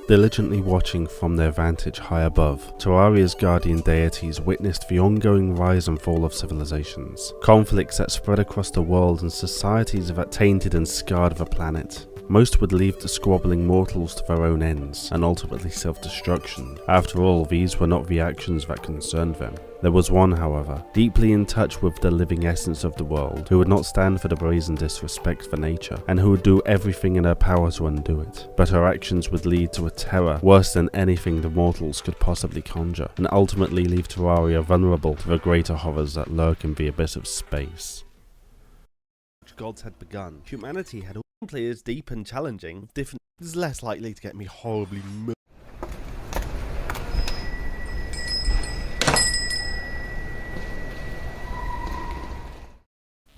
Diligently watching from their vantage high above, Terraria's guardian deities witnessed the ongoing rise and fall of civilizations, conflicts that spread across the world and societies that tainted and scarred the planet. Most would leave the squabbling mortals to their own ends, and ultimately self-destruction. After all, these were not the actions that concerned them. There was one, however, deeply in touch with the living essence of the world, who would not stand for the brazen disrespect for nature, and who would do everything in her power to undo it. But her actions would lead to a terror worse than anything the mortals could possibly conjure, and ultimately leave Terraria vulnerable to the greater horrors that lurk in the abyss of space. Gods had begun. Humanity had all players deep and challenging, with different is less likely to get me horribly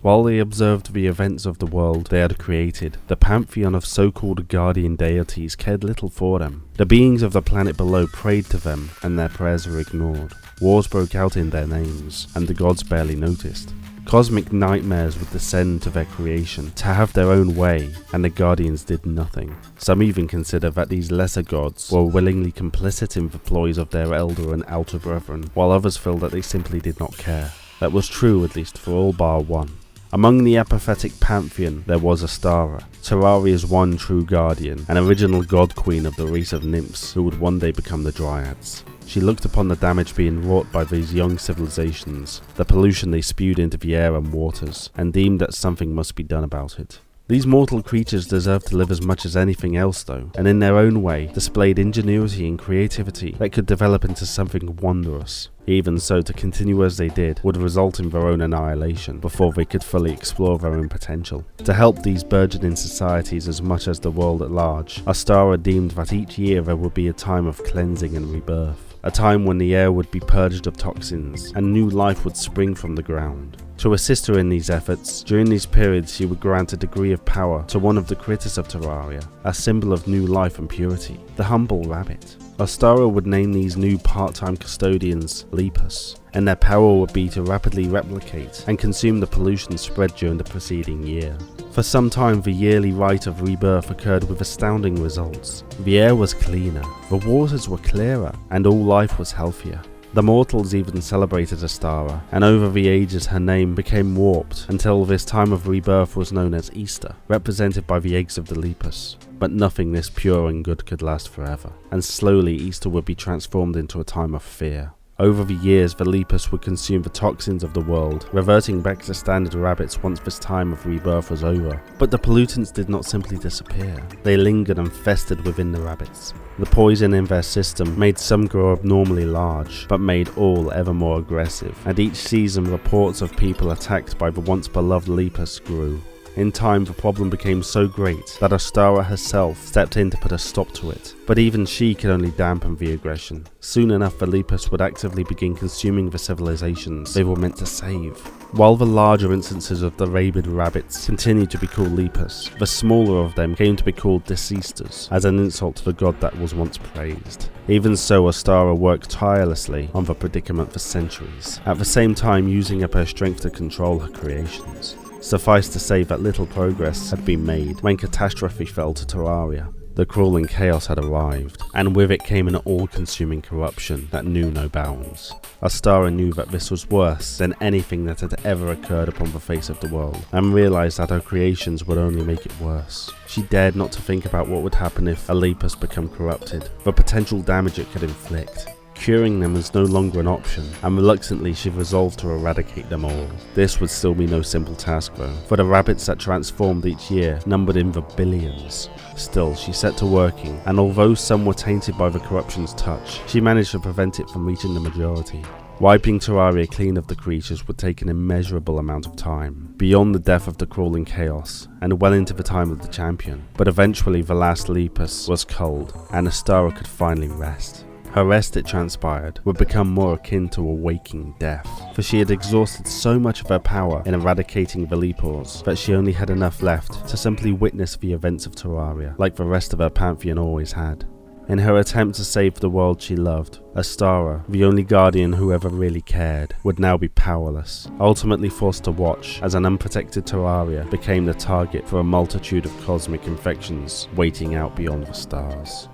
While they observed the events of the world they had created, the pantheon of so-called guardian deities cared little for them. The beings of the planet below prayed to them, and their prayers were ignored. Wars broke out in their names, and the gods barely noticed. Cosmic nightmares would descend to their creation to have their own way, and the guardians did nothing. Some even consider that these lesser gods were willingly complicit in the ploys of their elder and outer brethren, while others feel that they simply did not care. That was true, at least for all bar one. Among the apathetic pantheon there was Astara, Terraria's one true guardian, an original god queen of the race of nymphs who would one day become the Dryads. She looked upon the damage being wrought by these young civilizations, the pollution they spewed into the air and waters, and deemed that something must be done about it. These mortal creatures deserved to live as much as anything else though, and in their own way displayed ingenuity and creativity that could develop into something wondrous. Even so, to continue as they did would result in their own annihilation before they could fully explore their own potential. To help these burgeoning societies as much as the world at large, Astara deemed that each year there would be a time of cleansing and rebirth, a time when the air would be purged of toxins and new life would spring from the ground. To assist her in these efforts, during these periods she would grant a degree of power to one of the critters of Terraria, a symbol of new life and purity, the humble rabbit. Astara would name these new part-time custodians Lepus, and their power would be to rapidly replicate and consume the pollution spread during the preceding year. For some time the yearly rite of rebirth occurred with astounding results. The air was cleaner, the waters were clearer, and all life was healthier. The mortals even celebrated Astara, and over the ages her name became warped until this time of rebirth was known as Easter, represented by the eggs of the Lepus. But nothing this pure and good could last forever, and slowly Easter would be transformed into a time of fear. Over the years, the Lepus would consume the toxins of the world, reverting back to standard rabbits once this time of rebirth was over. But the pollutants did not simply disappear. They lingered and festered within the rabbits. The poison in their system made some grow abnormally large, but made all ever more aggressive, and each season reports of people attacked by the once beloved Lepus grew. In time, the problem became so great that Astara herself stepped in to put a stop to it, but even she could only dampen the aggression. Soon enough, the Lepus would actively begin consuming the civilizations they were meant to save. While the larger instances of the RABID rabbits continued to be called Lepus, the smaller of them came to be called Deceasters, as an insult to the god that was once praised. Even so, Astara worked tirelessly on the predicament for centuries, at the same time using up her strength to control her creations. Suffice to say that little progress had been made when catastrophe fell to Terraria. The crawling chaos had arrived, and with it came an all-consuming corruption that knew no bounds. Astara knew that this was worse than anything that had ever occurred upon the face of the world, and realised that her creations would only make it worse. She dared not to think about what would happen if a Lepus became corrupted, the potential damage it could inflict. Curing them was no longer an option, and reluctantly she resolved to eradicate them all. This would still be no simple task though, for the rabbits that transformed each year numbered in the billions. Still, she set to working, and although some were tainted by the corruption's touch, she managed to prevent it from reaching the majority. Wiping Terraria clean of the creatures would take an immeasurable amount of time, beyond the death of the crawling chaos, and well into the time of the champion. But eventually the last Lepus was culled, and Astara could finally rest. Her rest, it transpired, would become more akin to a waking death, for she had exhausted so much of her power in eradicating the Lepors that she only had enough left to simply witness the events of Terraria, like the rest of her pantheon always had. In her attempt to save the world she loved, Astara, the only guardian who ever really cared, would now be powerless, ultimately forced to watch as an unprotected Terraria became the target for a multitude of cosmic infections waiting out beyond the stars.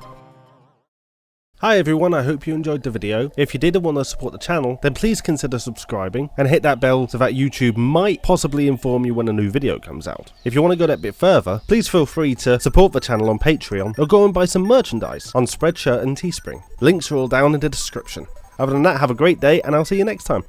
Hi everyone, I hope you enjoyed the video. If you did and want to support the channel, then please consider subscribing and hit that bell so that YouTube might possibly inform you when a new video comes out. If you want to go that bit further, please feel free to support the channel on Patreon or go and buy some merchandise on Spreadshirt and Teespring. Links are all down in the description. Other than that, have a great day and I'll see you next time.